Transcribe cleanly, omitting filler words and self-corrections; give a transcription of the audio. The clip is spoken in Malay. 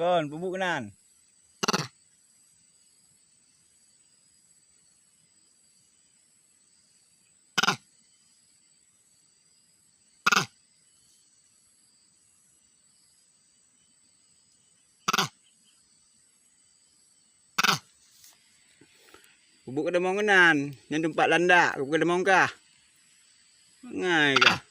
Kon, bubuk kenan. Bubuk kedemong kenan, yang tempat landak, bubuk kedemong kah? Ngai kah?